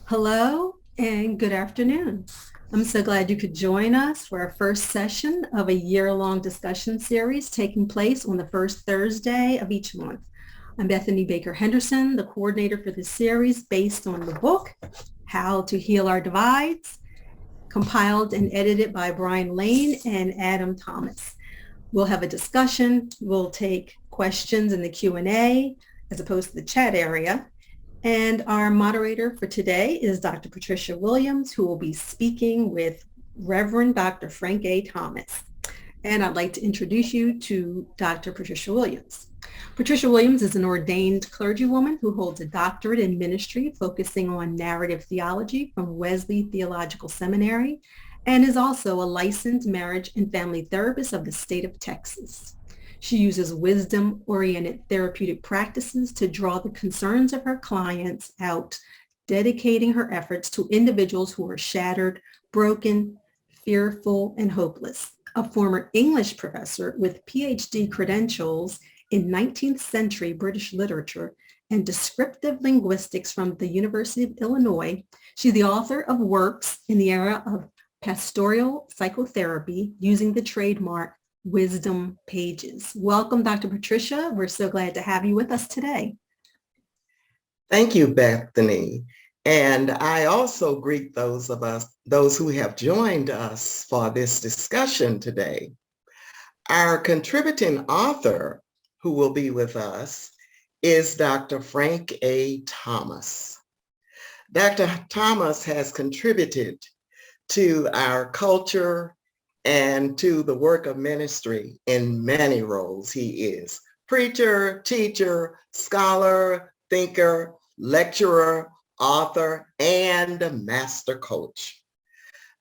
Hello and good afternoon. I'm so glad you could join us for our first session of a year-long discussion series taking place on the first Thursday of each month. I'm Bethanie Baker Henderson, the coordinator for this series based on the book, How to Heal Our Divides, compiled and edited by Brian Lane and Adam Thomas. We'll have a discussion. We'll take questions in the Q&A as opposed to the chat area. And our moderator for today is Dr. Patricia Williams, who will be speaking with Reverend Dr. Frank A. Thomas. And I'd like to introduce you to Dr. Patricia Williams. Patricia Williams is an ordained clergywoman who holds a doctorate in ministry focusing on narrative theology from Wesley Theological Seminary and is also a licensed marriage and family therapist of the state of Texas. She uses wisdom-oriented therapeutic practices to draw the concerns of her clients out, dedicating her efforts to individuals who are shattered, broken, fearful, and hopeless. A former English professor with PhD credentials in 19th century British literature and descriptive linguistics from the University of Illinois, she's the author of works in the area of pastoral psychotherapy using the trademark Wisdom Pages. Welcome, Dr. Patricia. We're so glad to have you with us today. Thank you, Bethany. And I also greet those who have joined us for this discussion today. Our contributing author who will be with us is Dr. Frank A. Thomas. Dr. Thomas has contributed to our culture and to the work of ministry in many roles. He is preacher, teacher, scholar, thinker, lecturer, author, and master coach.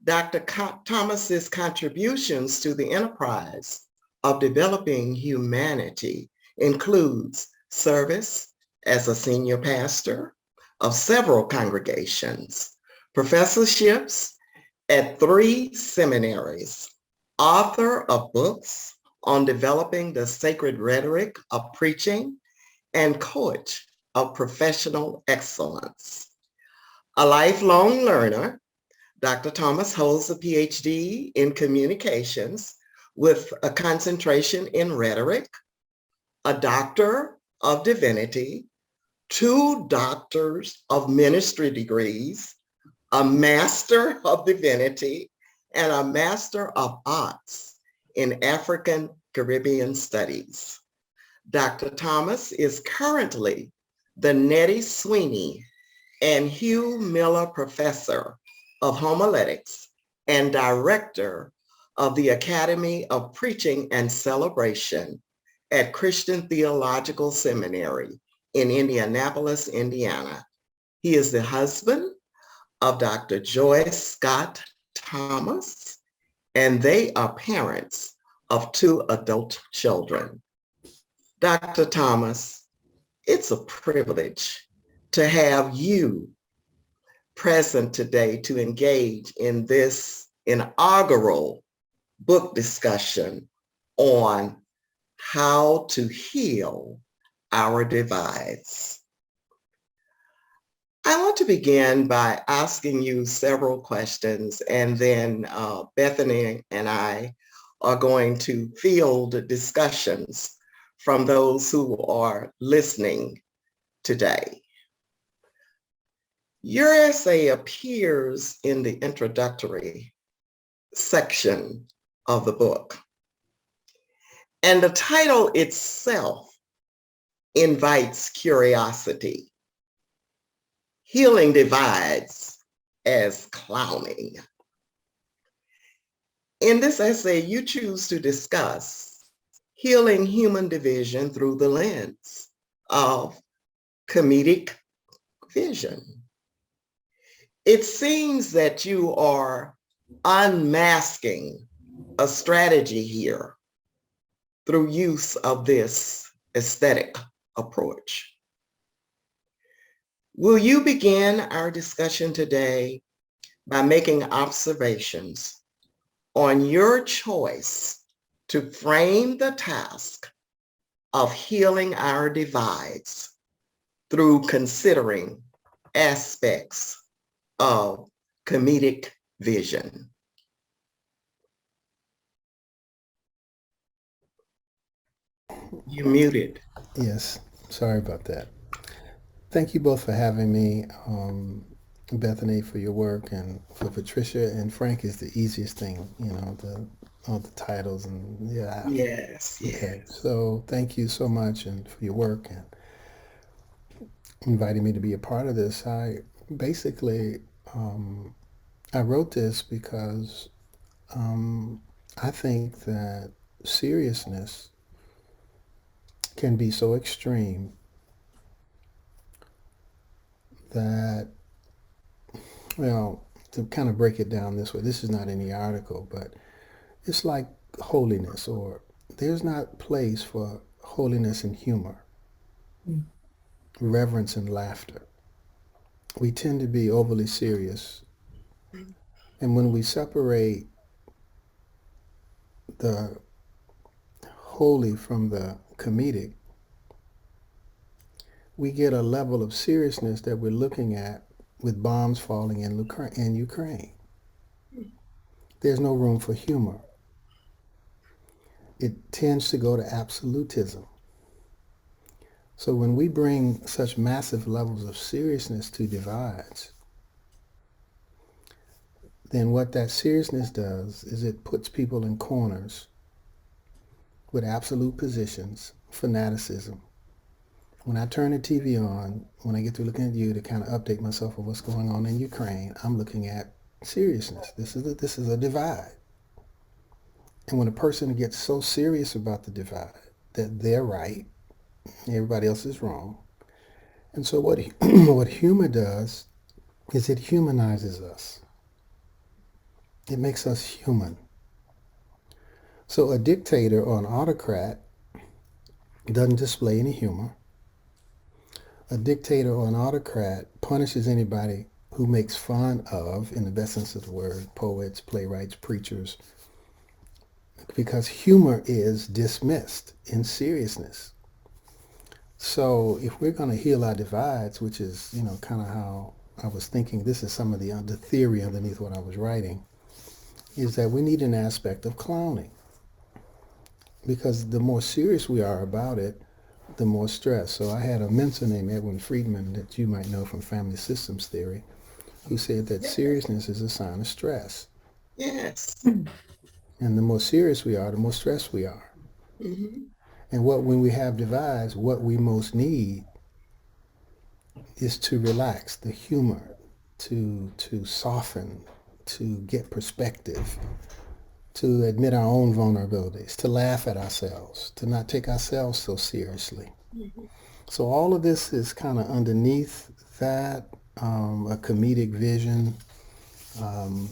Dr. Thomas's contributions to the enterprise of developing humanity includes service as a senior pastor of several congregations, professorships at 3 seminaries, author of books on developing the sacred rhetoric of preaching, and coach of professional excellence. A lifelong learner, Dr. Thomas holds a PhD in communications with a concentration in rhetoric, a Doctor of Divinity, 2 Doctors of Ministry degrees, a Master of Divinity, and a Master of Arts in African Caribbean Studies. Dr. Thomas is currently the Nettie Sweeney and Hugh Miller Professor of Homiletics and Director of the Academy of Preaching and Celebration at Christian Theological Seminary in Indianapolis, Indiana. He is the husband of Dr. Joyce Scott Thomas, and they are parents of 2 adult children. Dr. Thomas, it's a privilege to have you present today to engage in this inaugural book discussion on how to heal our divides. I want to begin by asking you several questions, and then Bethany and I are going to field discussions from those who are listening today. Your essay appears in the introductory section of the book, and the title itself invites curiosity. Healing divides as clowning. In this essay, you choose to discuss healing human division through the lens of comedic vision. It seems that you are unmasking a strategy here through use of this aesthetic approach. Will you begin our discussion today by making observations on your choice to frame the task of healing our divides through considering aspects comedic vision. You muted. Yes, sorry about that. Thank you both for having me, Bethany, for your work, and for Patricia and Frank is the easiest thing, all the titles and yeah. Yes, Okay, yes. so thank you so much and for your work and inviting me to be a part of this. I basically I wrote this because I think that seriousness can be so extreme that, well, to kind of break it down this way, this is not in the article, but it's like holiness, or there's not place for holiness and humor, reverence and laughter. We tend to be overly serious. And when we separate the holy from the comedic, we get a level of seriousness that we're looking at with bombs falling in Ukraine. There's no room for humor. It tends to go to absolutism. So when we bring such massive levels of seriousness to divides, then what that seriousness does is it puts people in corners with absolute positions, fanaticism. When I turn the TV on, when I get to looking at you to kind of update myself on what's going on in Ukraine, I'm looking at seriousness. This is a divide. And when a person gets so serious about the divide that they're right, everybody else is wrong. And so what what humor does is it humanizes us. It makes us human. So a dictator or an autocrat doesn't display any humor. A dictator or an autocrat punishes anybody who makes fun of, in the best sense of the word, poets, playwrights, preachers, because humor is dismissed in seriousness. So if we're going to heal our divides, which is, kind of how I was thinking, this is some of the theory underneath what I was writing, is that we need an aspect of clowning. Because the more serious we are about it, the more stress. So I had a mentor named Edwin Friedman that you might know from family systems theory, who said that seriousness is a sign of stress. Yes. And the more serious we are, the more stressed we are. Mm-hmm. And when we have divides, what we most need is to relax, the humor, to soften, to get perspective, to admit our own vulnerabilities, to laugh at ourselves, to not take ourselves so seriously. Mm-hmm. So all of this is kind of underneath that, a comedic vision. Um,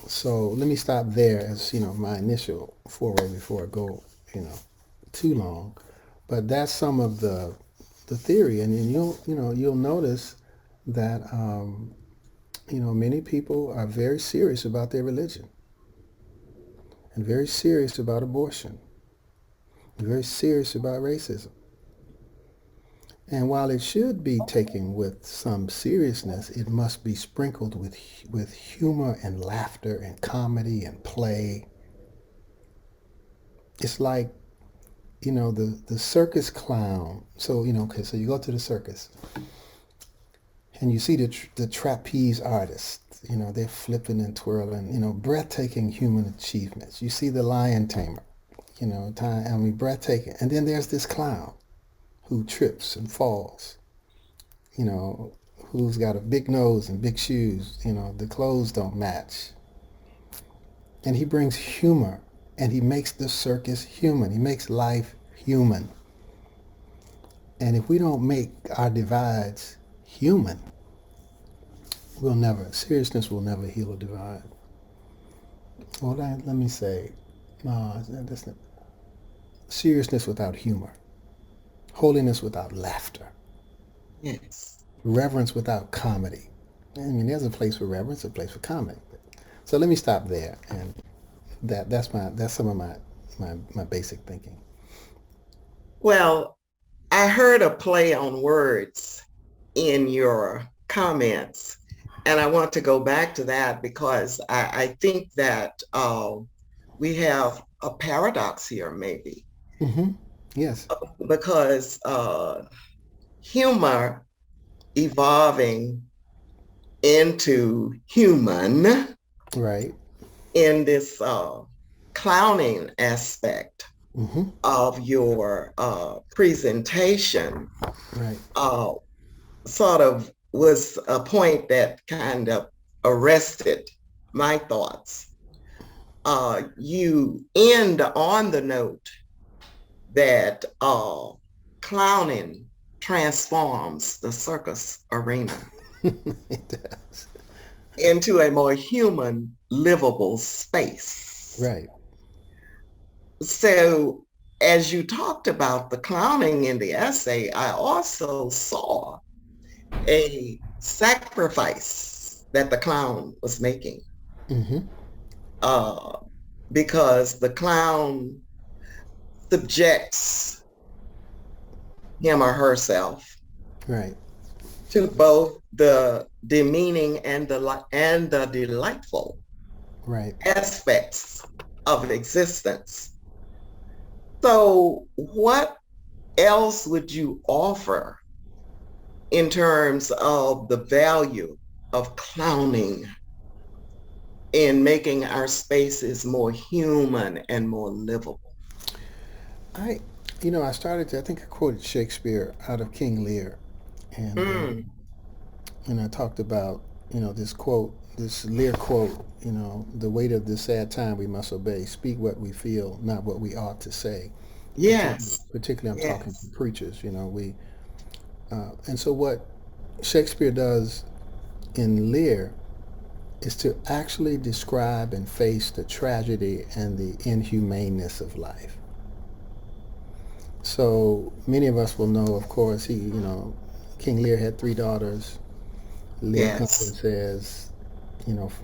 so let me stop there as, my initial foray before I go, too long. But that's some of the theory, and then you'll notice that many people are very serious about their religion and very serious about abortion and very serious about racism. And while it should be taken with some seriousness, it must be sprinkled with humor and laughter and comedy and play. It's like, the circus clown. So, okay, so you go to the circus and you see the trapeze artists, they're flipping and twirling, breathtaking human achievements. You see the lion tamer, breathtaking. And then there's this clown who trips and falls, you know, who's got a big nose and big shoes, the clothes don't match. And he brings humor and he makes the circus human. He makes life human. And if we don't make our divides human, seriousness will never heal a divide. Well, let me say, that's not, seriousness without humor, holiness without laughter, Yes. reverence without comedy. I mean, there's a place for reverence, a place for comedy. So let me stop there, and that's some of my basic thinking. Well, I heard a play on words in your comments. And I want to go back to that because I think that we have a paradox here, maybe, Mm-hmm. Yes. because humor evolving into human Right. in this clowning aspect Mm-hmm. of your presentation Right. uh, sort of was a point that kind of arrested my thoughts. You end on the note that clowning transforms the circus arena It does. into a more human, livable space. Right. So, as you talked about the clowning in the essay, I also saw a sacrifice that the clown was making Mm-hmm. uh, because the clown subjects him or herself Right. to both the demeaning and the delightful Right. aspects of existence. So, what else would you offer in terms of the value of clowning in making our spaces more human and more livable? I, I started to, I think I quoted Shakespeare out of King Lear, and Mm, I talked about, this quote, this Lear quote, the weight of this sad time we must obey, speak what we feel, not what we ought to say. yes, Particularly, I'm talking to yes, preachers. And so what Shakespeare does in Lear is to actually describe and face the tragedy and the inhumaneness of life. So many of us will know, of course, King Lear had three daughters. Lear comes and yes, says,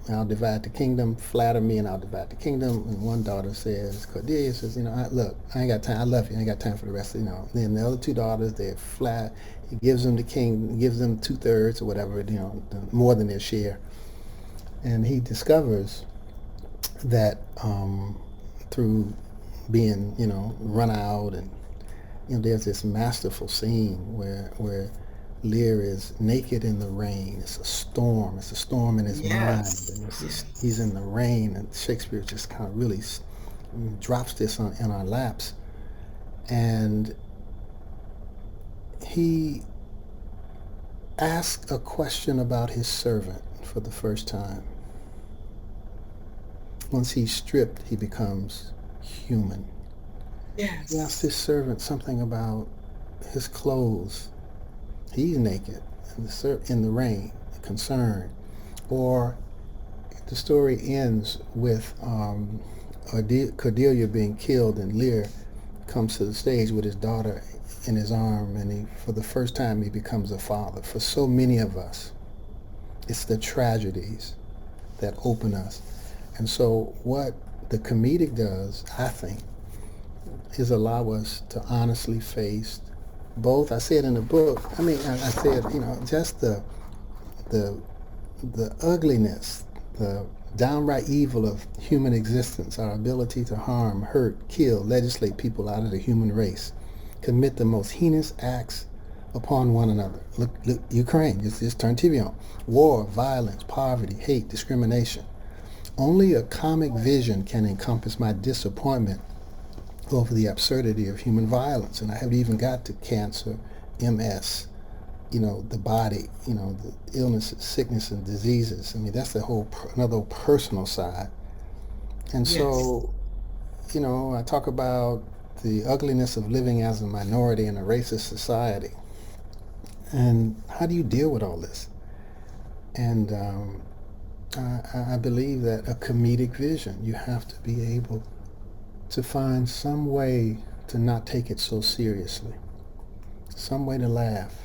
I'll divide the kingdom, flatter me and I'll divide the kingdom. And one daughter says, Cordelia says, look, I ain't got time, I love you, I ain't got time for the rest of, Then the other two daughters, they're flat, he gives them the king, gives them 2/3 or whatever, more than their share. And he discovers that through being, run out and there's this masterful scene where Lear is naked in the rain. It's a storm. It's a storm in his mind, yes, and he's in yes, the rain. And Shakespeare just kind of really drops this in our laps, and he asks a question about his servant for the first time. Once he's stripped, he becomes human. He asks yes, his servant something about his clothes. He's naked in the rain, concerned. Or the story ends with Cordelia being killed, and Lear comes to the stage with his daughter in his arm, and for the first time, he becomes a father. For so many of us, it's the tragedies that open us. And so, what the comedic does, I think, is allow us to honestly face both. I said in the book, I said, just the the ugliness, the downright evil of human existence, our ability to harm, hurt, kill, legislate people out of the human race, commit the most heinous acts upon one another. Look, Ukraine, just turn TV on. War, violence, poverty, hate, discrimination. Only a comic vision can encompass my disappointment over the absurdity of human violence. And I haven't even got to cancer, MS, the body, the illnesses, sickness, and diseases. That's the whole another personal side. And yes. so, I talk about the ugliness of living as a minority in a racist society. And how do you deal with all this? And I believe that a comedic vision, you have to be able to find some way to not take it so seriously, some way to laugh,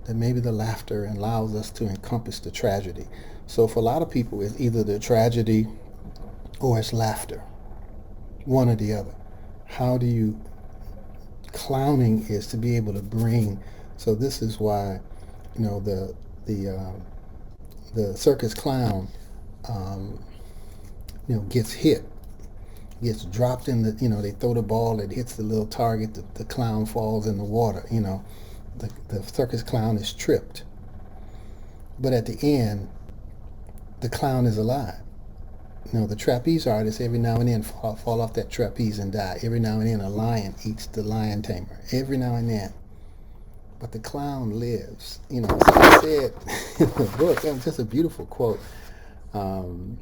that maybe the laughter allows us to encompass the tragedy. So for a lot of people, it's either the tragedy or it's laughter, one or the other. How do you, clowning is to be able to bring, so this is why, the the circus clown, gets hit, gets dropped in the, they throw the ball, it hits the little target, the clown falls in the water, the circus clown is tripped. But at the end, the clown is alive. The trapeze artists every now and then fall off that trapeze and die. Every now and then a lion eats the lion tamer. Every now and then. But the clown lives. So I said in the book, it was just a beautiful quote. The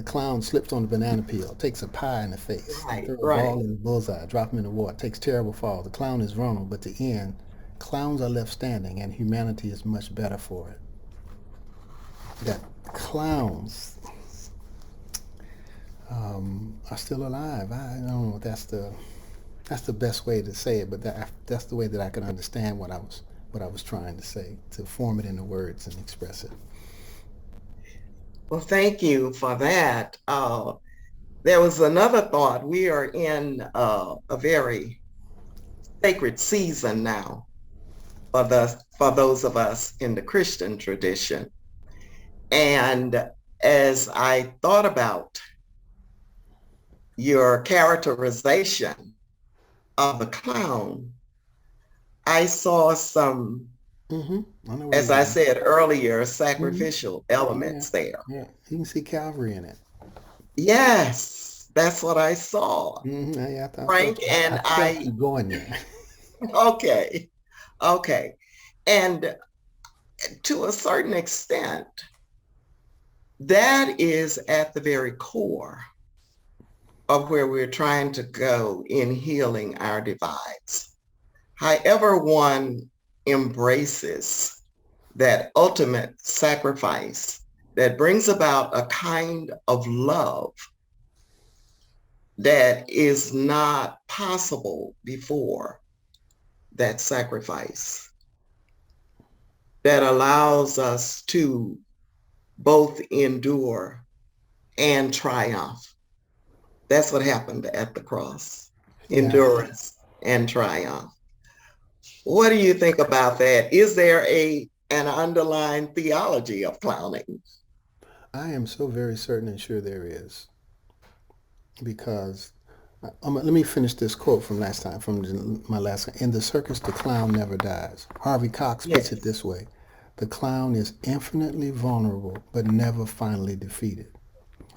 clown slips on the banana peel, takes a pie in the face, Right, throws a right. ball in the bullseye, drop him in the water, takes terrible falls. The clown is vulnerable, but at the end, clowns are left standing, and humanity is much better for it. That clowns are still alive. I don't know if that's the best way to say it, but that's the way that I can understand what I was trying to say, to form it into words and express it. Well, thank you for that. There was another thought. We are in a very sacred season now for those of us in the Christian tradition. And as I thought about your characterization of the clown, I saw some, as I said earlier, sacrificial elements there. Yeah, you can see Calvary in it. Yes, that's what I saw. Frank, and I felt you going there. Okay. And to a certain extent, that is at the very core of where we're trying to go in healing our divides. However one embraces that ultimate sacrifice that brings about a kind of love that is not possible before that sacrifice, that allows us to both endure and triumph. That's what happened at the cross. Endurance and triumph. What do you think about that? Is there an underlying theology of clowning? I am so very certain and sure there is. Because, let me finish this quote from last time, my last one. In the circus, the clown never dies. Harvey Cox puts it this way. The clown is infinitely vulnerable, but never finally defeated.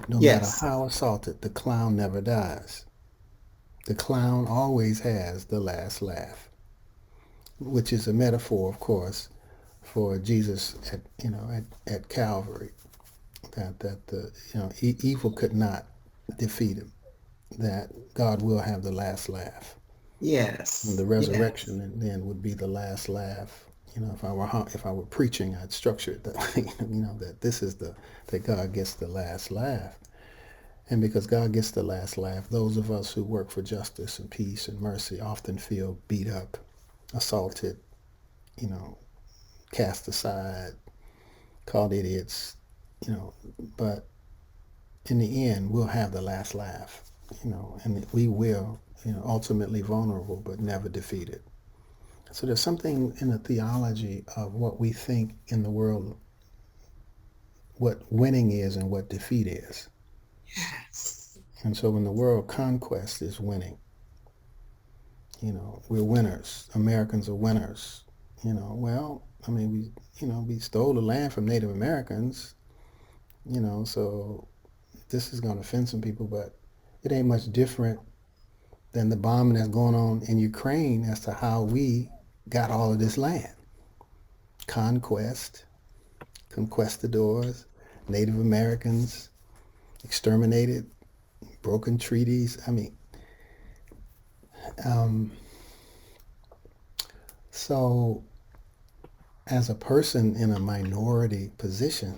No matter how assaulted, the clown never dies. The clown always has the last laugh, which is a metaphor, of course, for Jesus at Calvary. That evil could not defeat him. That God will have the last laugh. Yes. And the resurrection then would be the last laugh. If I were preaching, I'd structure it that that this is that God gets the last laugh. And because God gets the last laugh, those of us who work for justice and peace and mercy often feel beat up, assaulted, cast aside, called idiots, but in the end, we'll have the last laugh, and we will, ultimately vulnerable, but never defeated. So there's something in the theology of what we think in the world, what winning is and what defeat is. Yes. And so in the world, conquest is winning. We're winners. Americans are winners. We stole the land from Native Americans, so this is going to offend some people, but it ain't much different than the bombing that's going on in Ukraine as to how we got all of this land. Conquest, conquistadors, Native Americans, exterminated, broken treaties. So as a person in a minority position,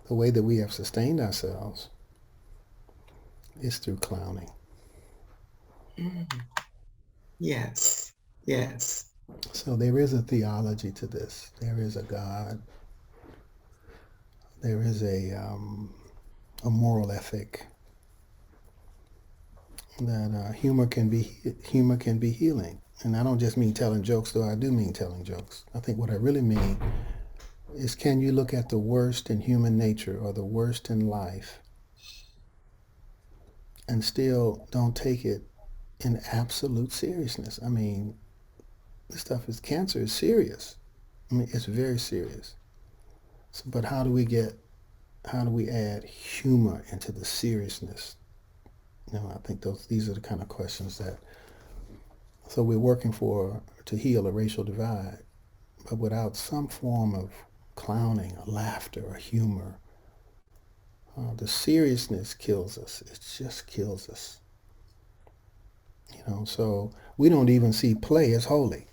the way that we have sustained ourselves is through clowning. Yes. So there is a theology to this. There is a God. There is a moral ethic that humor can be healing. And I don't just mean telling jokes, though I do mean telling jokes. I think what I really mean is, can you look at the worst in human nature or the worst in life and still don't take it in absolute seriousness? I mean, this stuff is, cancer is serious. I mean, it's very serious. So, but how do we add humor into the seriousness? I think these are the kind of questions that, so we're working to heal a racial divide, but without some form of clowning or laughter or humor, the seriousness kills us. It just kills us. So we don't even see play as holy.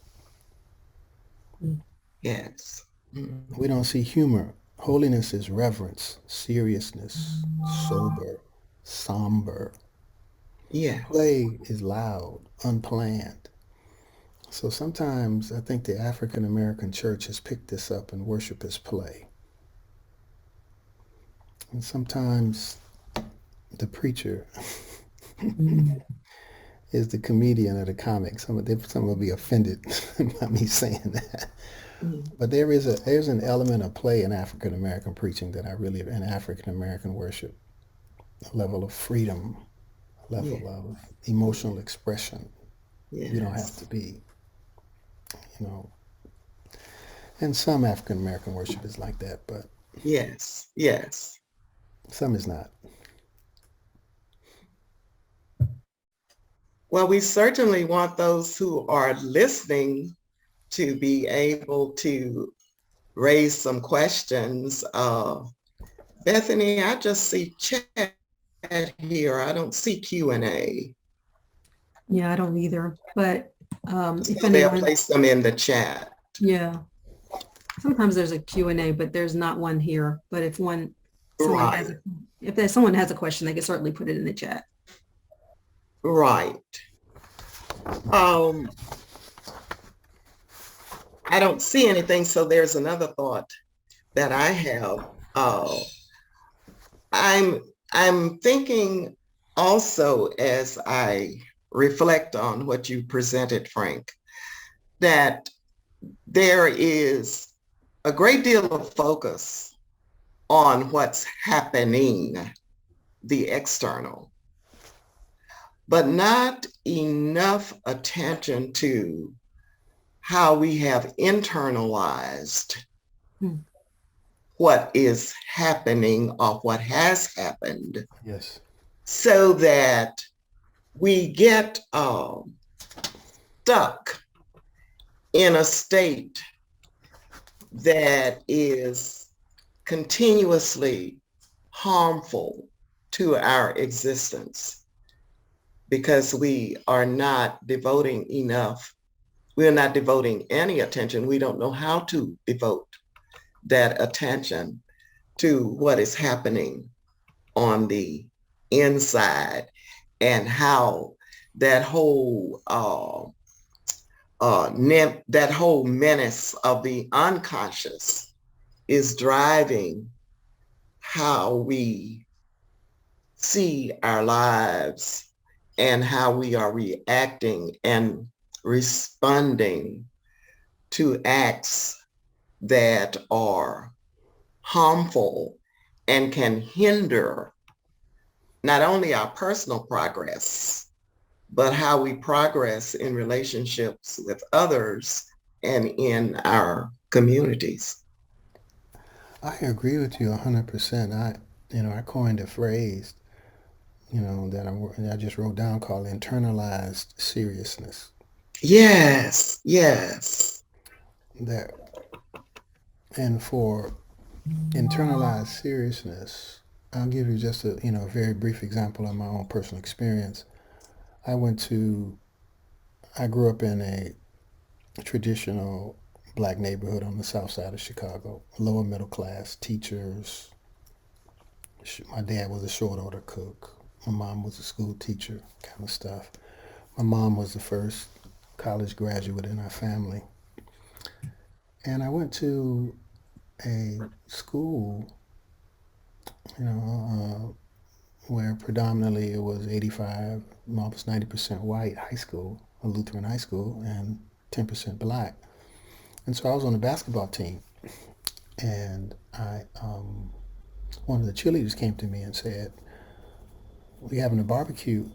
Yes. Mm. We don't see humor. Holiness is reverence, seriousness, sober, somber. Yes. Play is loud, unplanned. So sometimes I think the African American church has picked this up and worship as play. And sometimes the preacher is the comedian or the comic. Some will be offended by me saying that. But there's an element of play in African American preaching that I really, in African American worship, a level of freedom, a level of emotional expression. Yes. You don't have to be, and some African American worship is like that, but yes, some is not. Well, we certainly want those who are listening to be able to raise some questions. Bethany, I just see chat here. I don't see Q&A. Yeah, I don't either. But if So they'll place them in the chat. Yeah. Sometimes there's a Q&A, but there's not one here. But if someone has a question, they can certainly put it in the chat. Right. I don't see anything, so there's another thought that I have. I'm thinking also, as I reflect on what you presented, Frank, that there is a great deal of focus on what's happening, the external, but not enough attention to how we have internalized what is happening or what has happened. Yes. So that we get stuck in a state that is continuously harmful to our existence because we are not devoting any attention. We don't know how to devote that attention to what is happening on the inside and how that whole menace of the unconscious is driving how we see our lives and how we are reacting and responding to acts that are harmful and can hinder not only our personal progress, but how we progress in relationships with others and in our communities. I agree with you 100%. I coined a phrase, that I just wrote down called internalized seriousness. Yes. And for internalized seriousness, I'll give you just a very brief example of my own personal experience. I grew up in a traditional black neighborhood on the south side of Chicago, lower middle class, teachers. My dad was a short order cook. My mom was a school teacher, kind of stuff. My mom was the first college graduate in our family. And I went to a school, where predominantly it was 85, almost 90% white high school, a Lutheran high school, and 10% black. And so I was on the basketball team. And one of the cheerleaders came to me and said, "We're having a barbecue,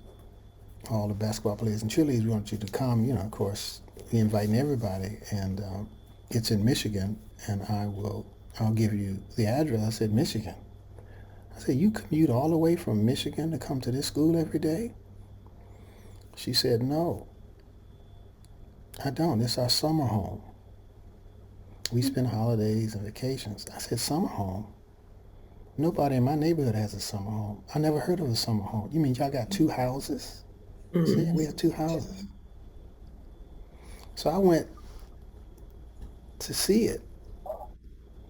all the basketball players and cheerleaders. We want you to come. You know, of course, we're inviting everybody, and it's in Michigan, and I'll give you the address." I said, "Michigan?" I said, "You commute all the way from Michigan to come to this school every day?" She said, "No, I don't. It's our summer home. We spend holidays and vacations." I said, "Summer home? Nobody in my neighborhood has a summer home. I never heard of a summer home. You mean y'all got two houses?" Mhm. See, we have two houses. So I went to see it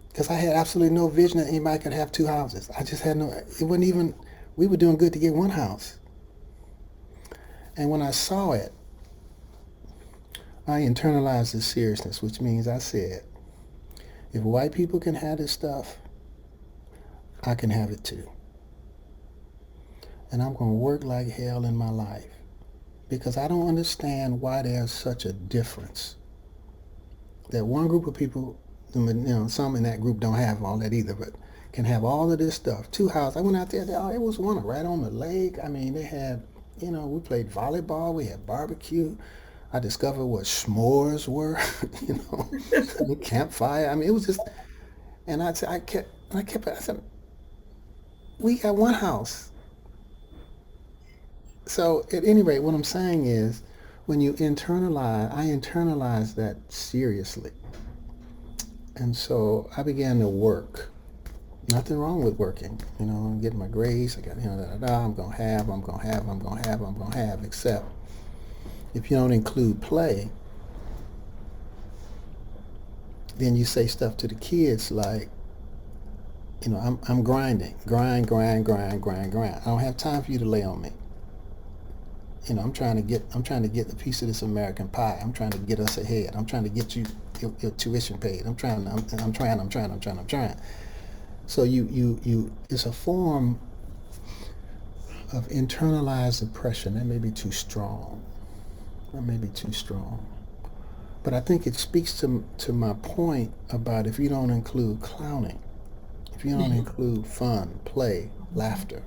because I had absolutely no vision that anybody could have two houses. I just had no, it wasn't even, we were doing good to get one house. And when I saw it, I internalized the seriousness, which means I said, if white people can have this stuff, I can have it too. And I'm going to work like hell in my life because I don't understand why there's such a difference. That one group of people, you know, some in that group don't have all that either, but can have all of this stuff. Two houses. I went out there, it was one right on the lake. I mean, they had, you know, we played volleyball, we had barbecue. I discovered what s'mores were, you know, campfire. I mean, it was just, and I said, we got one house. So at any rate, what I'm saying is, when you internalize, I internalized that seriously. And so I began to work. Nothing wrong with working. You know, I'm getting my grades. I got, you know, I'm going to have, except if you don't include play, then you say stuff to the kids like, you know, I'm grinding. Grind. I don't have time for you to lay on me. You know, I'm trying to get a piece of this American pie. I'm trying to get us ahead. I'm trying to get you your tuition paid. I'm trying. So you it's a form of internalized oppression. That may be too strong. But I think it speaks to my point about if you don't include clowning, if you don't include fun, play, laughter,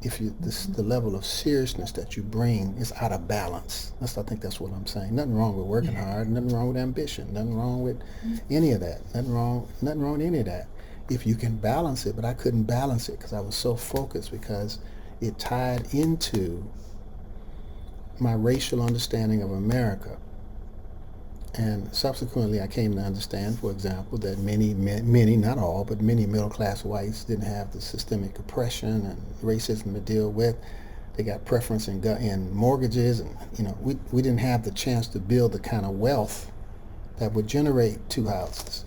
if you the level of seriousness that you bring is out of balance. I think that's what I'm saying. Nothing wrong with working hard, nothing wrong with ambition, nothing wrong with any of that. Nothing wrong with any of that. If you can balance it, but I couldn't balance it because I was so focused because it tied into my racial understanding of America. And subsequently, I came to understand, for example, that many, not all, but many middle-class whites didn't have the systemic oppression and racism to deal with. They got preference in mortgages, and you know, we didn't have the chance to build the kind of wealth that would generate two houses.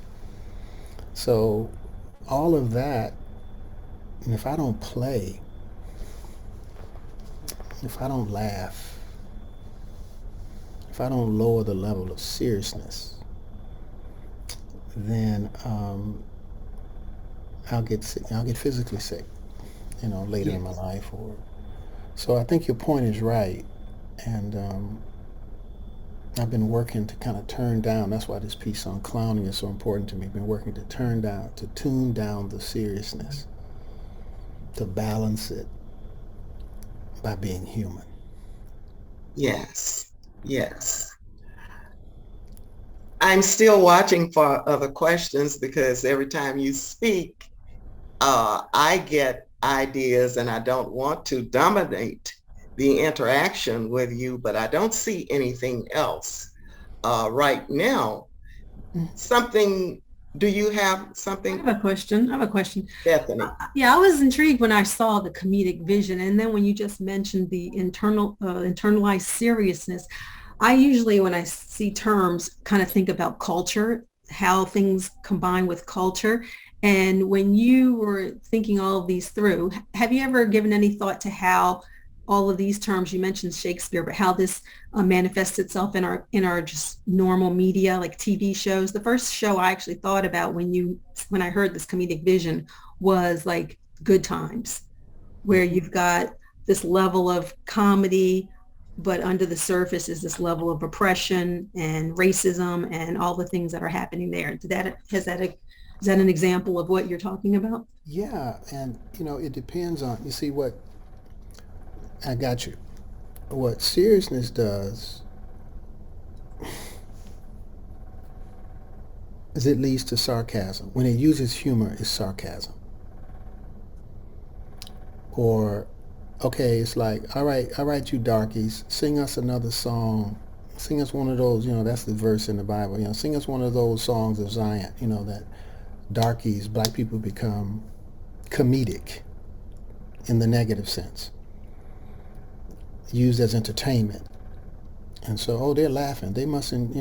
So all of that, and if I don't play, if I don't laugh, if I don't lower the level of seriousness, then I'll get sick. I'll get physically sick, you know, later in my life. So I think your point is right, and I've been working to kind of turn down. That's why this piece on clowning is so important to me. I've been working to tune down the seriousness, to balance it by being human. Yes. I'm still watching for other questions because every time you speak, I get ideas and I don't want to dominate the interaction with you, but I don't see anything else right now. Do you have something? I have a question. Bethanie. Yeah, I was intrigued when I saw the comedic vision. And then when you just mentioned the internalized seriousness, I usually, when I see terms, kind of think about culture, how things combine with culture. And when you were thinking all of these through, have you ever given any thought to how all of these terms, you mentioned Shakespeare, but how this manifests itself in our just normal media, like TV shows? The first show I actually thought about when I heard this comedic vision was like Good Times, where you've got this level of comedy, but under the surface is this level of oppression and racism and all the things that are happening there. Has that Is that an example of what you're talking about? Yeah, and it depends on, you see what, I got you. What seriousness does is it leads to sarcasm. When it uses humor, it's sarcasm. Or, okay, it's like, all right, you darkies, sing us another song. Sing us one of those, that's the verse in the Bible, sing us one of those songs of Zion, that darkies, black people become comedic in the negative sense, used as entertainment. And so, oh, they're laughing. They mustn't,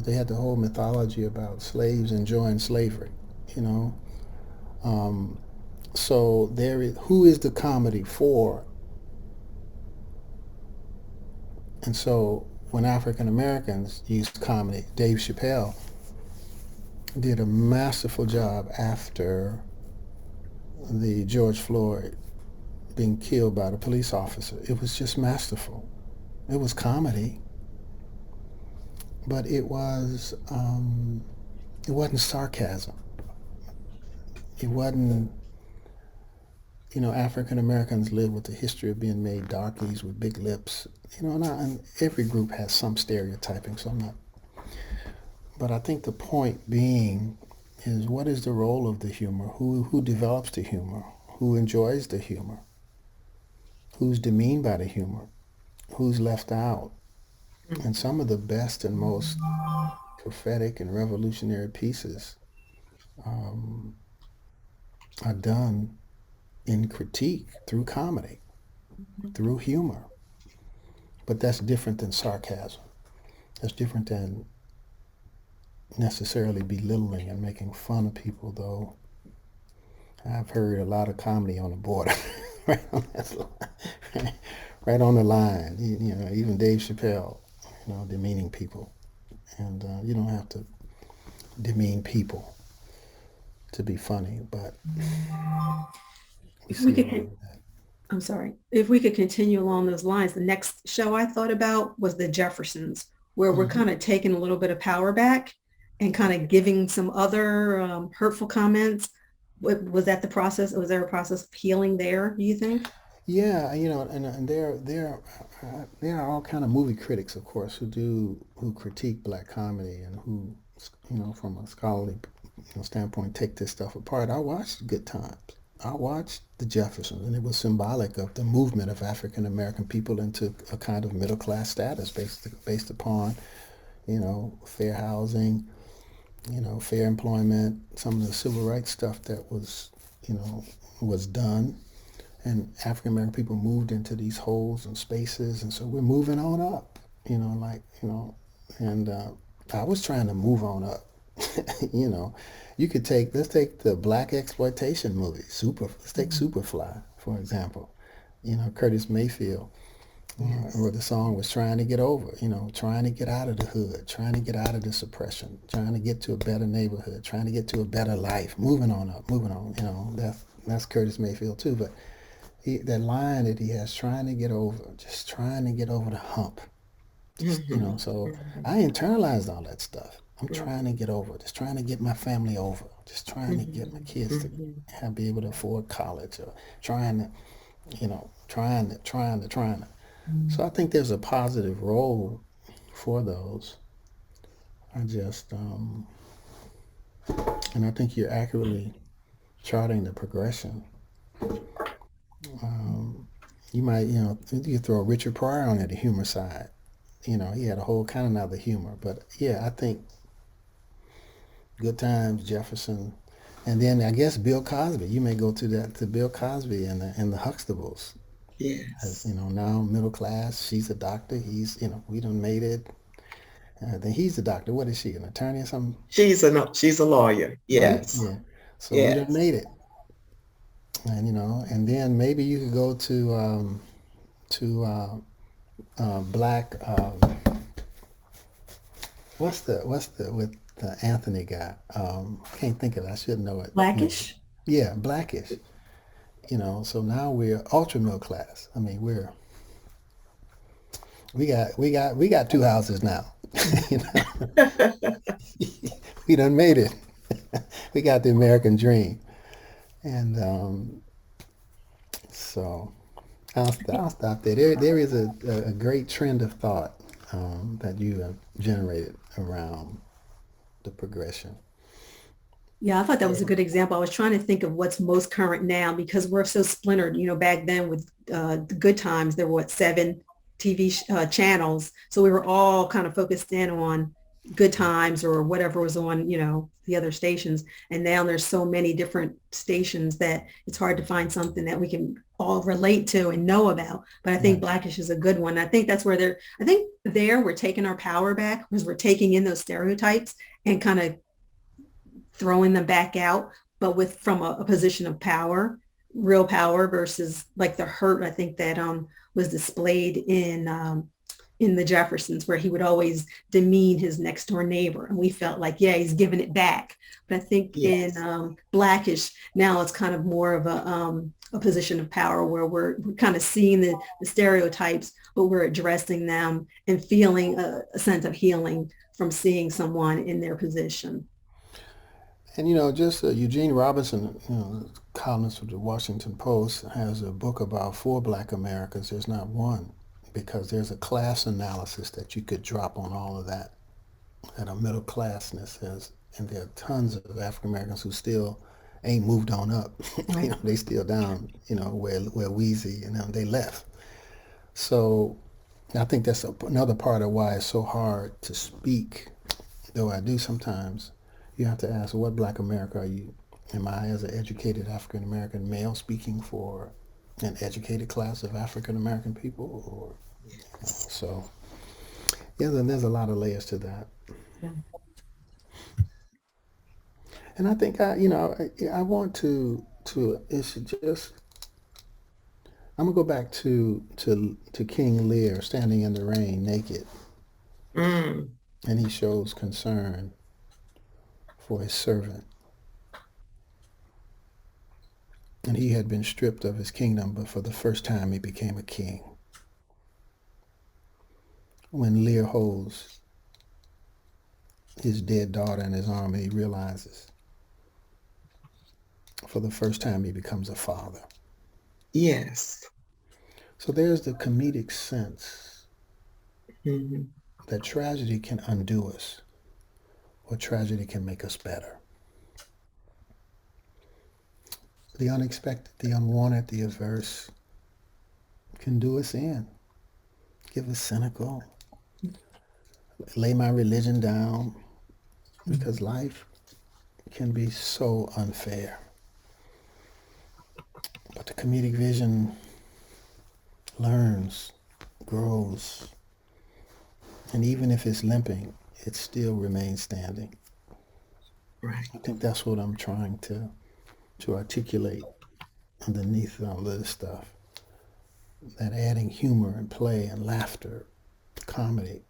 they had the whole mythology about slaves enjoying slavery, you know. So who is the comedy for? And so when African Americans used comedy, Dave Chappelle did a masterful job after the George Floyd being killed by the police officer. It was just masterful. It was comedy, but it wasn't sarcasm. It wasn't, African Americans live with the history of being made darkies with big lips, and every group has some stereotyping, so I'm not. But I think the point being is, what is the role of the humor? Who develops the humor? Who enjoys the humor? Who's demeaned by the humor? Who's left out? And some of the best and most prophetic and revolutionary pieces are done in critique through comedy, through humor. But that's different than sarcasm. That's different than necessarily belittling and making fun of people, though I've heard a lot of comedy on the border, right on that line, right on the line. Even Dave Chappelle, demeaning people. And you don't have to demean people to be funny, but we If we see a lot could, of that. I'm sorry, if we could continue along those lines, the next show I thought about was the Jeffersons, where we're kind of taking a little bit of power back and kind of giving some other hurtful comments. Was that the process? Was there a process of healing there, do you think? Yeah, and there are all kind of movie critics, of course, who critique black comedy and who, from a scholarly standpoint, take this stuff apart. I watched Good Times. I watched The Jeffersons, and it was symbolic of the movement of African American people into a kind of middle class status based upon, fair housing, fair employment, some of the civil rights stuff that was done. And African American people moved into these holes and spaces, and so we're moving on up, and I was trying to move on up. Let's take the black exploitation movie, let's take Superfly, for example. Curtis Mayfield, where the song was trying to get over, trying to get out of the hood, trying to get out of this oppression, trying to get to a better neighborhood, trying to get to a better life, moving on up, moving on, that's Curtis Mayfield too, but that line that he has, trying to get over, just trying to get over the hump. So I internalized all that stuff. I'm trying to get over, just trying to get my family over, just trying to get my kids to be able to afford college, or trying to. So I think there's a positive role for those. I just, and I think you're accurately charting the progression. You might, you throw Richard Pryor on it, the humor side. He had a whole kind of another humor. But yeah, I think Good Times, Jefferson, and then I guess Bill Cosby. You may go to Bill Cosby and the Huxtables. As, Yes. now middle class. She's a doctor. He's, we done made it. Then he's a doctor. What is she, an attorney or something? She's a lawyer. Right? Yes. Yeah. So we done Yes. made it. And and then maybe you could go to black. What's the with the Anthony guy? Can't think of it. I should know it. Blackish? Yeah, Blackish. So now we're ultra middle class. I mean, we got two houses now. You know, we done made it. We got the American dream. And so I'll stop there. There is a great trend of thought that you have generated around the progression. Yeah, I thought that was a good example. I was trying to think of what's most current now because we're so splintered. Back then with the good times, there were seven TV channels. So we were all kind of focused in on good times or whatever was on, the other stations. And now there's so many different stations that it's hard to find something that we can all relate to and know about. But I think Right. Blackish is a good one. I think that's where we're taking our power back because we're taking in those stereotypes and kind of throwing them back out, but with from a position of power, real power versus like the hurt. I think that was displayed in the Jeffersons, where he would always demean his next door neighbor, and we felt like, yeah, he's giving it back. But I think in Yes. Blackish now it's kind of more of a position of power where we're kind of seeing the stereotypes, but we're addressing them and feeling a sense of healing from seeing someone in their position. And just Eugene Robinson, columnist for the Washington Post, has a book about four Black Americas. There's not one, because there's a class analysis that you could drop on all of that, and a middle classness is, and there are tons of African Americans who still ain't moved on up. Right. They still down, where Wheezy and them, they left. So I think that's another part of why it's so hard to speak, though I do sometimes. You have to ask, what Black America are you? Am I, as an educated African American male, speaking for an educated class of African American people? Or Yes. so, yeah, then there's a lot of layers to that. Yeah. And I think I want to it's just I'm gonna go back to King Lear standing in the rain naked, Mm, and he shows concern for his servant. And he had been stripped of his kingdom, but for the first time he became a king. When Lear holds his dead daughter in his arm, and he realizes for the first time he becomes a father. yes. So there's the comedic sense Mhm. that tragedy can undo us, or tragedy can make us better. The unexpected, the unwanted, the adverse can do us in, give us cynical, lay my religion down, because life can be so unfair. But the comedic vision learns, grows, and even if it's limping, it still remains standing. Right. I think that's what I'm trying to articulate underneath all this stuff. That adding humor and play and laughter, comedy,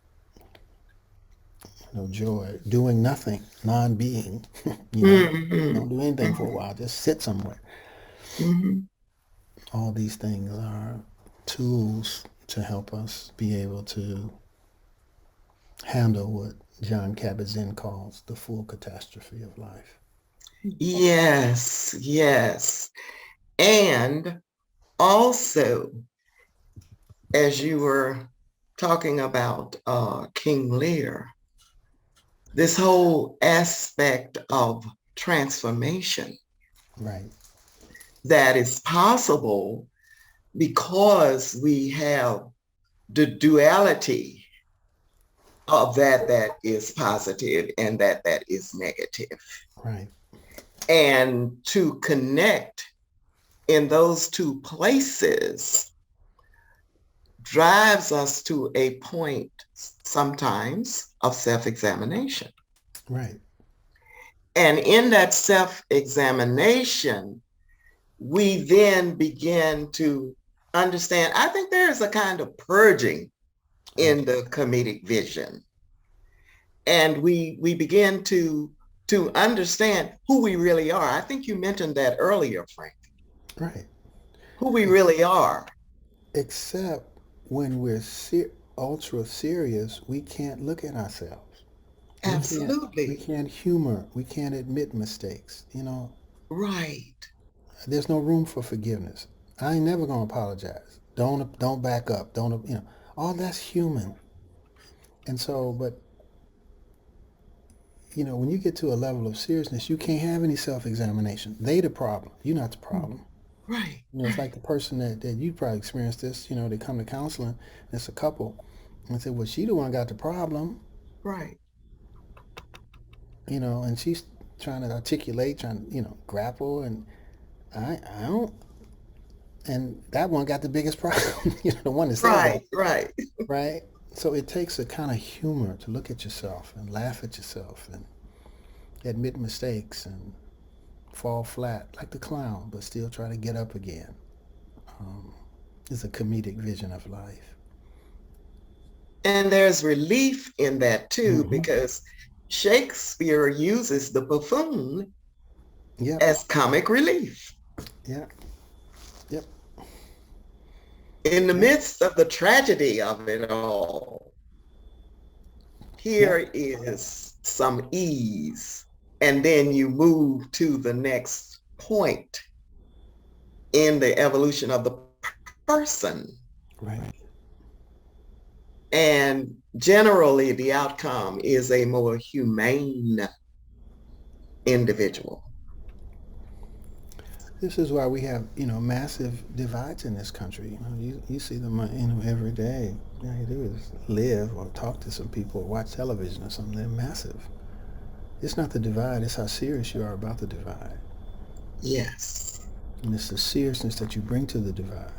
joy, doing nothing, non-being, Hmm. don't do anything for a Hmm. while, just sit somewhere. Hmm. All these things are tools to help us be able to handle what John Kabat-Zinn calls the full catastrophe of life. Yes, yes. And also, as you were talking about King Lear, this whole aspect of transformation Right, that is possible because we have the duality of that is positive and that is negative. right, And to connect in those two places drives us to a point sometimes of self-examination. right. And in that self-examination, we then begin to understand. I think there is a kind of purging Right. in the comedic vision. And we begin to understand who we really are. I think you mentioned that earlier, Frank, Right. who we Ex- really are. Except when we're ultra serious, we can't look at ourselves. We Absolutely. can't humor. We can't admit mistakes. Right. There's no room for forgiveness. I ain't never gonna apologize. Don't back up. Don't all that's human. And so, but when you get to a level of seriousness, you can't have any self-examination. They the problem. You're not the problem. Right. It's like the person that you probably experienced this. They come to counseling. And it's a couple, and say, "Well, she the one got the problem." Right. And she's trying to articulate, trying to grapple, and I don't. And that one got the biggest problem. The one that said that, Right. Right. right? So it takes a kind of humor to look at yourself and laugh at yourself and admit mistakes and fall flat like the clown, but still try to get up again. It's a comedic vision of life. And there's relief in that too, Mm-hmm. because Shakespeare uses the buffoon Yep. as comic relief. Yep. Yep. In the Yep. midst of the tragedy of it all, here Yep. is some ease. And then you move to the next point in the evolution of the person. Right. And generally, the outcome is a more humane individual. This is why we have, massive divides in this country. You see them, every day. All you do is live or talk to some people or watch television or something. They're massive. It's not the divide, it's how serious you are about the divide. Yes. And it's the seriousness that you bring to the divide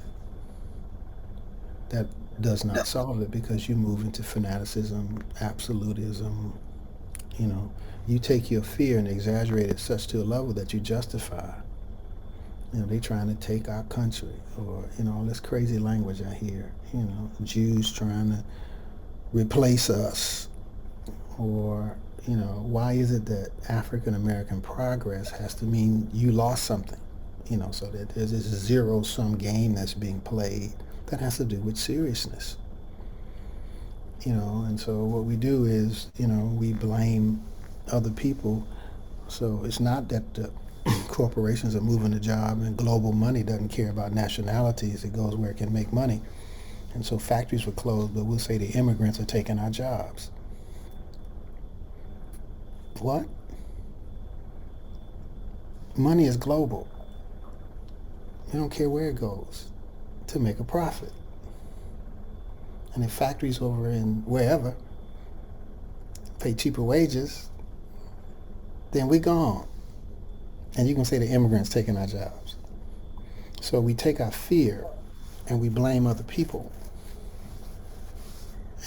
that does not solve it, because you move into fanaticism, absolutism. You take your fear and exaggerate it such to a level that you justify. They trying to take our country, or all this crazy language I hear. Jews trying to replace us, or why is it that African American progress has to mean you lost something? So that there's this zero-sum game that's being played that has to do with seriousness. And so what we do is, we blame other people. So it's not that the corporations are moving the job, and global money doesn't care about nationalities. It goes where it can make money. And so factories were closed, but we'll say the immigrants are taking our jobs. What? Money is global. You don't care where it goes to make a profit. And if factories over in wherever pay cheaper wages, then we're gone. And you can say the immigrants taking our jobs. So we take our fear and we blame other people.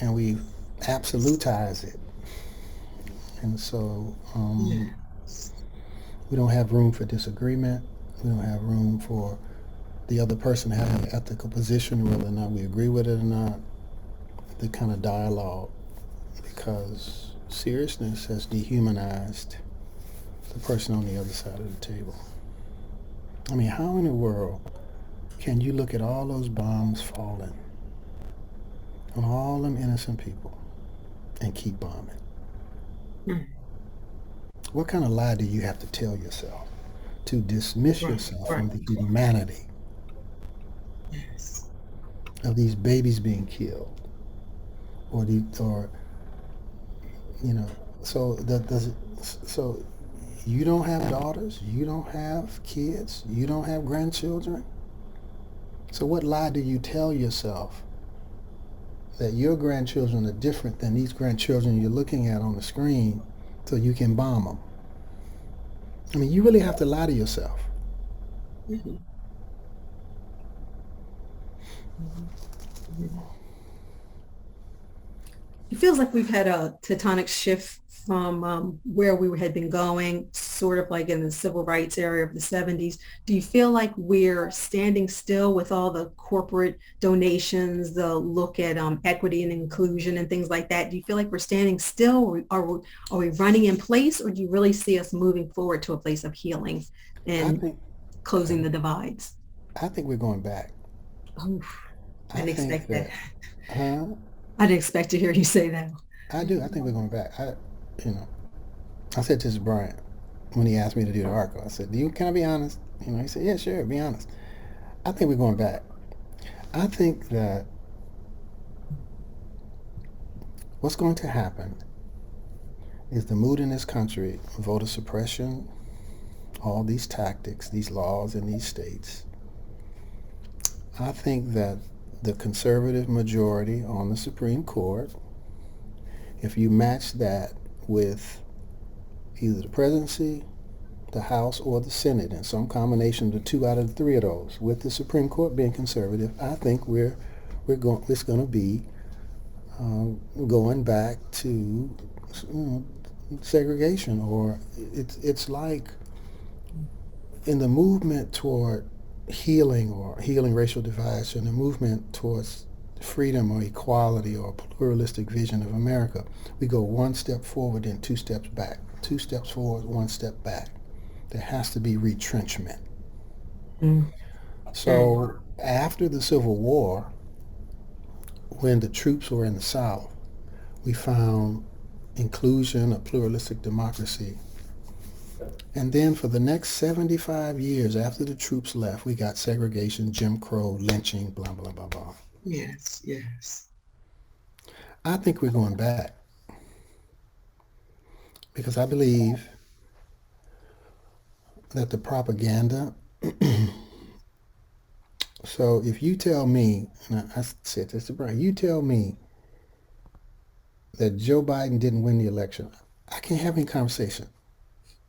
And we absolutize it. And so we don't have room for disagreement. We don't have room for the other person having an ethical position, whether or not we agree with it or not, the kind of dialogue, because seriousness has dehumanized the person on the other side of the table. I mean, how in the world can you look at all those bombs falling on all them innocent people and keep bombing? What kind of lie do you have to tell yourself to dismiss yourself from the humanity of these babies being killed, so you don't have daughters, you don't have kids, you don't have grandchildren. So what lie do you tell yourself that your grandchildren are different than these grandchildren you're looking at on the screen so you can bomb them? I mean, you really have to lie to yourself. Mm-hmm. It feels like we've had a tectonic shift from where we had been going, sort of like in the civil rights era of the 70s. Do you feel like we're standing still with all the corporate donations, the look at equity and inclusion and things like that? Do you feel like we're standing still, or are we running in place, or do you really see us moving forward to a place of healing and closing the divides? I think we're going back. Oh, I didn't expect that. Huh? I didn't expect to hear you say that. I do. I think we're going back. you know, I said to Bryant when he asked me to do the article, I said, can I be honest? He said, yeah, sure, be honest. I think we're going back. I think that what's going to happen is the mood in this country, voter suppression, all these tactics, these laws in these states. I think that the conservative majority on the Supreme Court, if you match that with either the presidency, the House, or the Senate, and some combination of the two out of the three of those, with the Supreme Court being conservative, I think it's going to be going back to segregation, or it's like in the movement toward healing or healing racial divides, and the movement towards freedom or equality or pluralistic vision of America, we go one step forward and two steps back. Two steps forward, one step back. There has to be retrenchment. So after the Civil War, when the troops were in the South, we found inclusion, a pluralistic democracy. And then for the next 75 years after the troops left, we got segregation, Jim Crow, lynching, blah, blah, blah, blah. Yes, yes. I think we're going back because I believe that the propaganda, so if you tell me, and I said this to Brian, you tell me that Joe Biden didn't win the election, I can't have any conversation.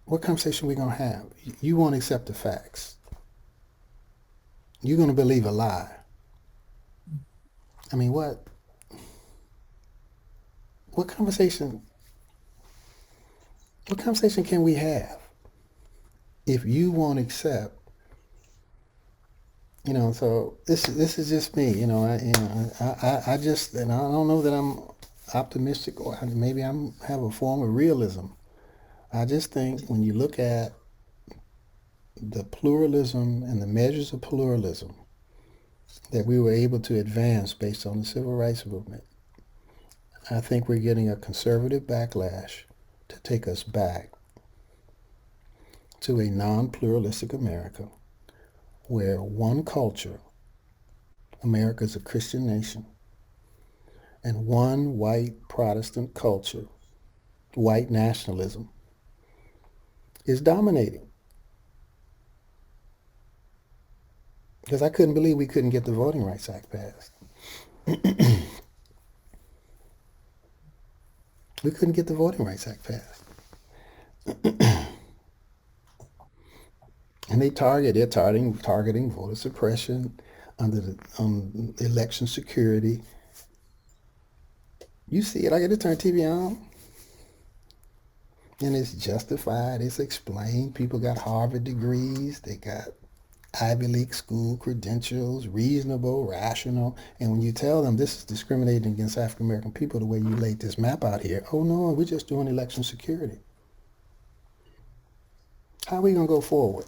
What conversation are we going to have? You won't accept the facts. You're going to believe a lie. I mean, what conversation can we have if you won't accept, so this is just me, I just, and I don't know that I'm optimistic, or maybe have a form of realism. I just think when you look at the pluralism and the measures of pluralism that we were able to advance based on the civil rights movement, I think we're getting a conservative backlash to take us back to a non-pluralistic America where one culture, America is a Christian nation, and one white Protestant culture, white nationalism, is dominating. Because I couldn't believe we couldn't get the Voting Rights Act passed. We couldn't get the Voting Rights Act passed. And they're targeting voter suppression under the election security. You see it. I get to turn TV on, and it's justified. It's explained. People got Harvard degrees. They got Ivy League school credentials, reasonable, rational. And when you tell them this is discriminating against African American people the way you laid this map out here, oh no, we're just doing election security. How are we going to go forward?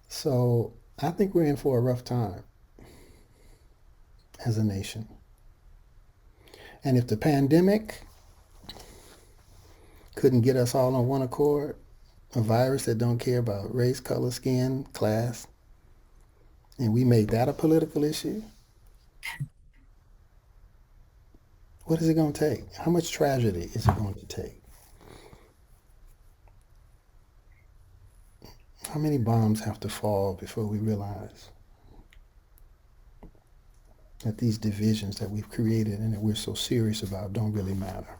So I think we're in for a rough time as a nation. And if the pandemic couldn't get us all on one accord, a virus that don't care about race, color, skin, class, and we made that a political issue, what is it going to take? How much tragedy is it going to take? How many bombs have to fall before we realize that these divisions that we've created and that we're so serious about don't really matter?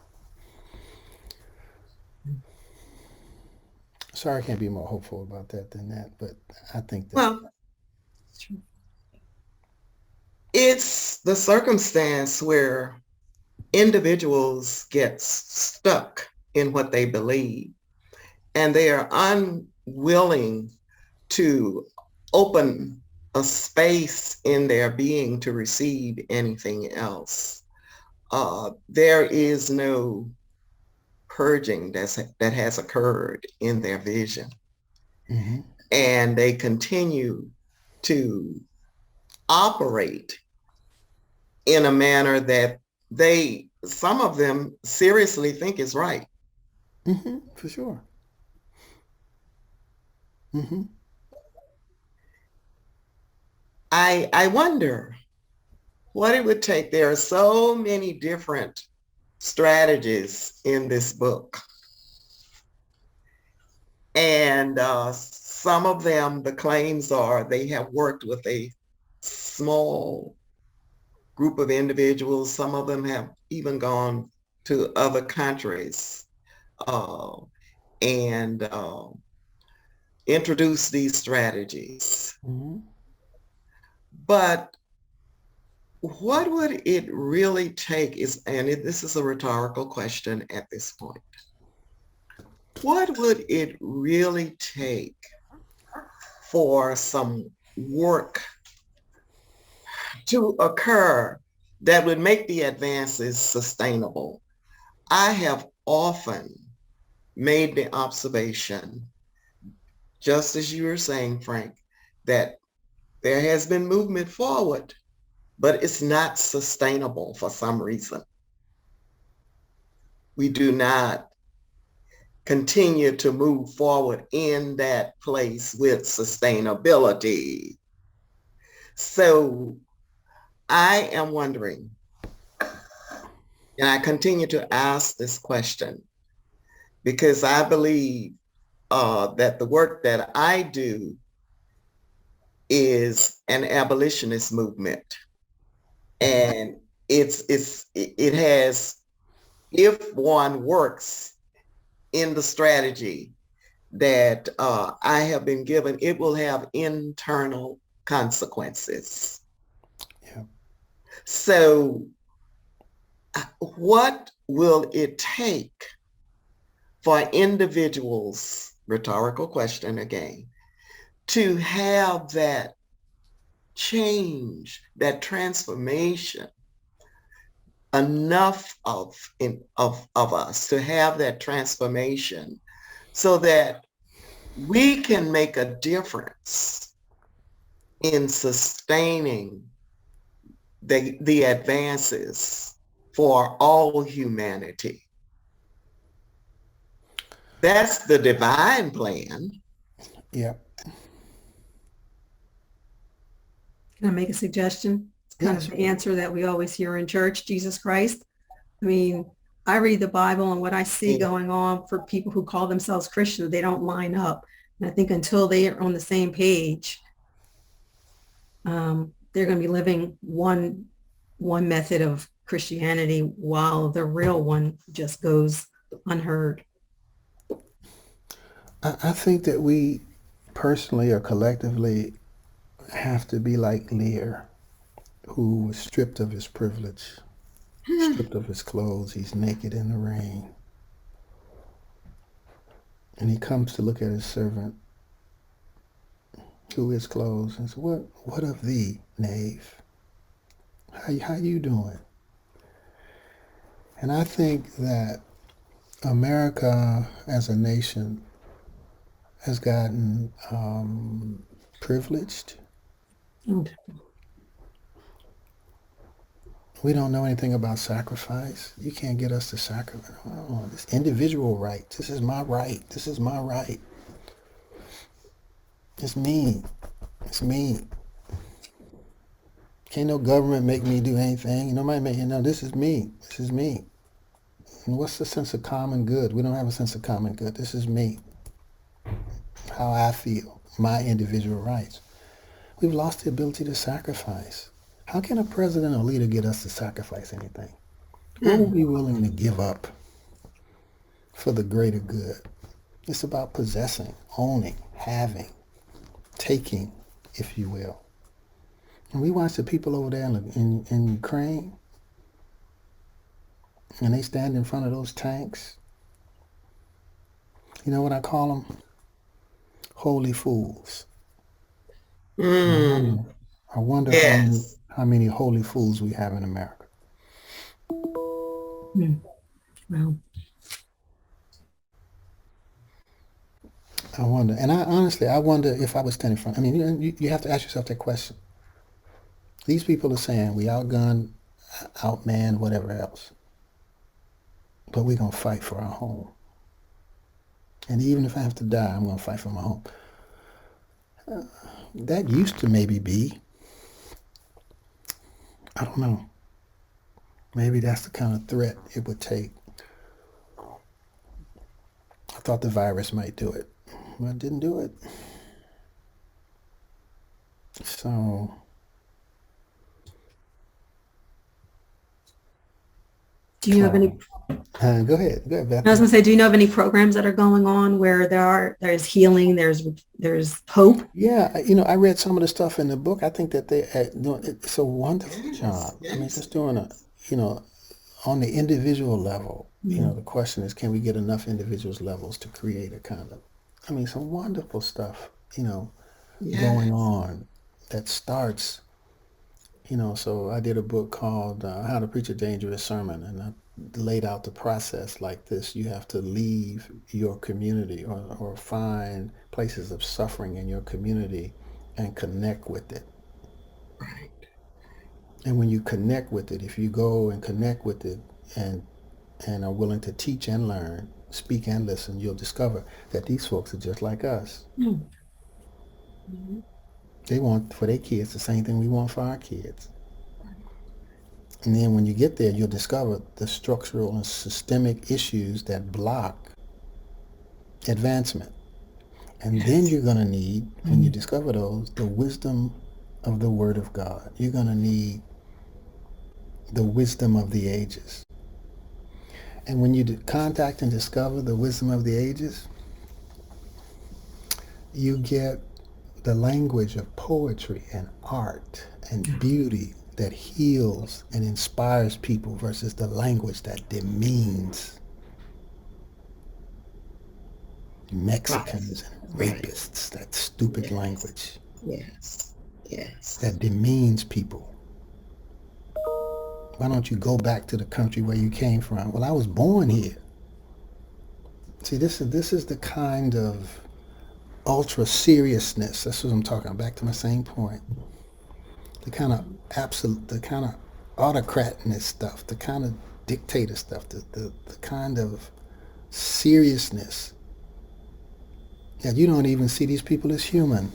Sorry, I can't be more hopeful about that than that, but I think that. Well, it's the circumstance where individuals get stuck in what they believe, and they are unwilling to open a space in their being to receive anything else. There is no purging that has occurred in their vision. Mm-hmm. And they continue to operate in a manner that some of them seriously think is right. For sure. Mm-hmm. I wonder what it would take. There are so many different strategies in this book. And some of them, the claims are they have worked with a small group of individuals. Some of them have even gone to other countries and introduced these strategies. Mm-hmm. But what would it really take this is a rhetorical question at this point. What would it really take for some work to occur that would make the advances sustainable? I have often made the observation, just as you were saying, Frank, that there has been movement forward, but it's not sustainable for some reason. We do not continue to move forward in that place with sustainability. So I am wondering, and I continue to ask this question because I believe that the work that I do is an abolitionist movement. And it has, if one works in the strategy that I have been given, it will have internal consequences. Yeah. So what will it take for individuals, rhetorical question again, to have that change, that transformation, enough of us to have that transformation so that we can make a difference in sustaining the advances for all humanity? That's the divine plan. Yeah. Can I make a suggestion? It's kind of the answer that we always hear in church, Jesus Christ. I mean, I read the Bible and what I see going on for people who call themselves Christians, they don't line up. And I think until they are on the same page, they're going to be living one method of Christianity while the real one just goes unheard. I think that we personally or collectively have to be like Lear, who was stripped of his privilege, stripped of his clothes. He's naked in the rain. And he comes to look at his servant who is clothed and says, what of thee, knave? How you doing? And I think that America as a nation has gotten privileged. We don't know anything about sacrifice. You can't get us to sacrifice. Oh, this individual right. This is my right. This is my right. It's me. It's me. Can't no government make me do anything. Nobody make you know. This is me. This is me. And what's the sense of common good? We don't have a sense of common good. This is me. How I feel. My individual rights. We've lost the ability to sacrifice. How can a president or leader get us to sacrifice anything? What are we willing to give up for the greater good? It's about possessing, owning, having, taking, if you will. And we watch the people over there in Ukraine, and they stand in front of those tanks. You know what I call them? Holy fools. I wonder Yes. how many holy fools we have in America. Well, I wonder. And I wonder if I was standing in front. I mean, you have to ask yourself that question. These people are saying we outgunned outman whatever else. But we're going to fight for our home. And even if I have to die, I'm going to fight for my home. That used to maybe be, I don't know, maybe that's the kind of threat it would take. I thought the virus might do it, but it didn't do it. So, Do you have any? go ahead, Beth. I was going to say, do you know of any programs that are going on where there's healing, there's hope? Yeah, I read some of the stuff in the book. I think that they it's a wonderful job. I mean, just doing on the individual level, the question is, can we get enough individuals levels to create a kind of, some wonderful stuff, going on that starts, so I did a book called How to Preach a Dangerous Sermon, and I laid out the process like this. You have to leave your community or find places of suffering in your community and connect with it. Right. And when you connect with it, if you go and connect with it and are willing to teach and learn, speak and listen, you'll discover that these folks are just like us. Mm-hmm. They want for their kids the same thing we want for our kids. And then when you get there, you'll discover the structural and systemic issues that block advancement. And then you're going to need, when you discover those, the wisdom of the Word of God. You're going to need the wisdom of the ages. And when you contact and discover the wisdom of the ages, you get the language of poetry and art and beauty that heals and inspires people versus the language that demeans Mexicans and rapists, that stupid language. Yes. That demeans people. Why don't you go back to the country where you came from? Well, I was born here. See, this is the kind of ultra seriousness. That's what I'm talking about. Back to my same point. The kind of absolute, the kind of autocratness stuff, the kind of dictator stuff, the kind of seriousness that you don't even see these people as human.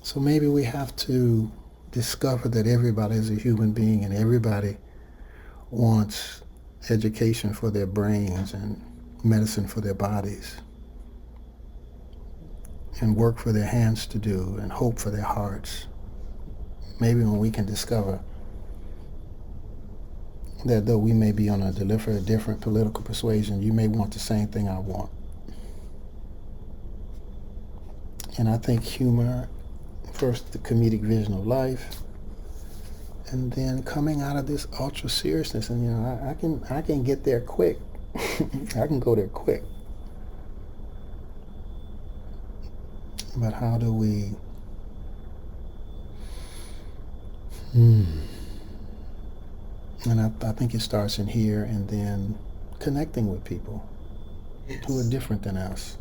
So maybe we have to discover that everybody is a human being and everybody wants education for their brains and medicine for their bodies and work for their hands to do and hope for their hearts. Maybe when we can discover that though we may be on a different political persuasion, you may want the same thing I want. And I think humor, first the comedic vision of life, and then coming out of this ultra seriousness. And I can get there quick. I can go there quick. But how do we And I think it starts in here and then connecting with people who are different than us,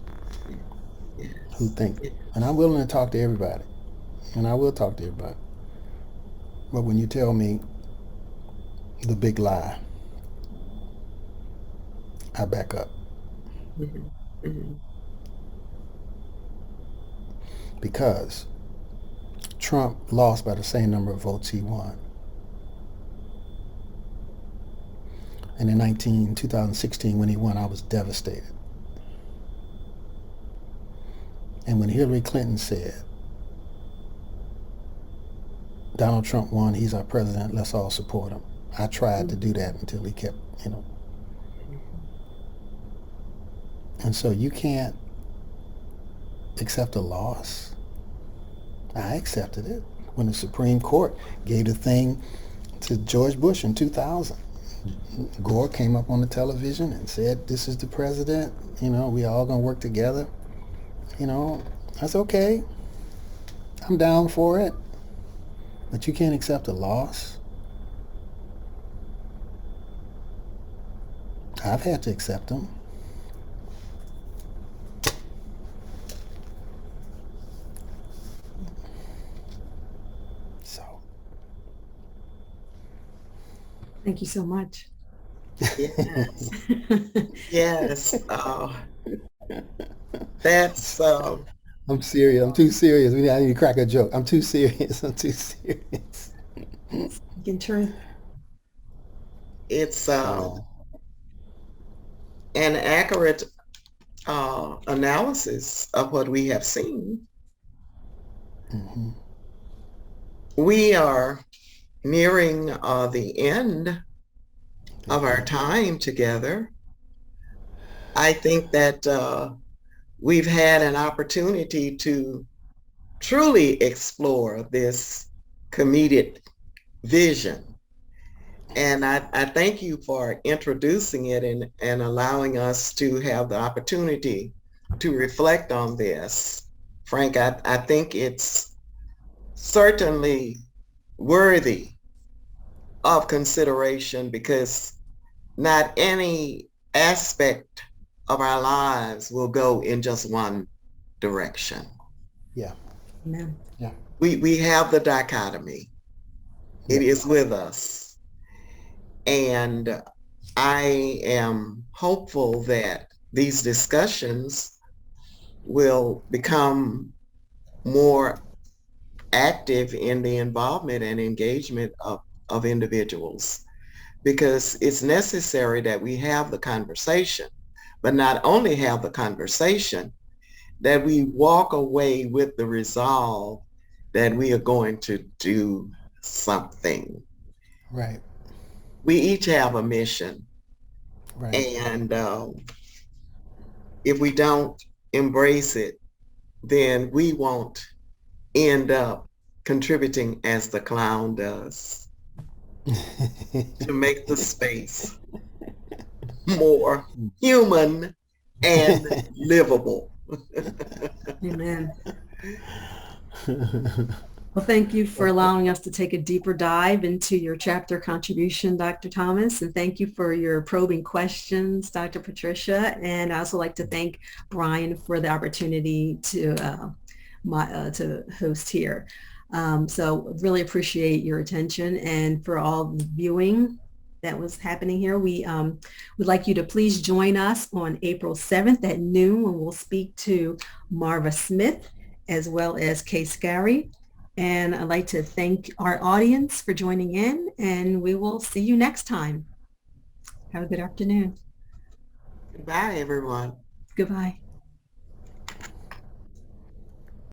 who think. And I'm willing to talk to everybody. And I will talk to everybody. But when you tell me the big lie, I back up. Because Trump lost by the same number of votes he won. And in 2016, when he won, I was devastated. And when Hillary Clinton said, Donald Trump won, he's our president, let's all support him, I tried to do that until he kept, And so you can't accept a loss. I accepted it when the Supreme Court gave the thing to George Bush in 2000. Gore came up on the television and said, this is the president, we all gonna work together. That's okay. I'm down for it. But you can't accept a loss. I've had to accept them. Thank you so much. Yes, yes. That's I'm serious. I'm too serious. I need to crack a joke. I'm too serious. I'm too serious. You can turn. it's Yeah. an accurate analysis of what we have seen. Mm-hmm. We are nearing the end of our time together. I think that we've had an opportunity to truly explore this comedic vision. And I thank you for introducing it and allowing us to have the opportunity to reflect on this. Frank, I think it's certainly worthy of consideration because not any aspect of our lives will go in just one direction. Yeah. Amen. Yeah. We have the dichotomy. It Yep. is with us. And I am hopeful that these discussions will become more active in the involvement and engagement of individuals, because it's necessary that we have the conversation, but not only have the conversation, that we walk away with the resolve that we are going to do something. Right. We each have a mission, Right. and if we don't embrace it, then we won't end up contributing as the clown does to make the space more human and livable. Amen. Well, thank you for allowing us to take a deeper dive into your chapter contribution, Dr. Thomas, and thank you for your probing questions, Dr. Patricia. And I also like to thank Brian for the opportunity to host here. So really appreciate your attention, and for all the viewing that was happening here. We would like you to please join us on April 7th at noon when we'll speak to Marva Smith as well as Kay Scary. And I'd like to thank our audience for joining in, and we will see you next time. Have a good afternoon. Goodbye, everyone. Goodbye.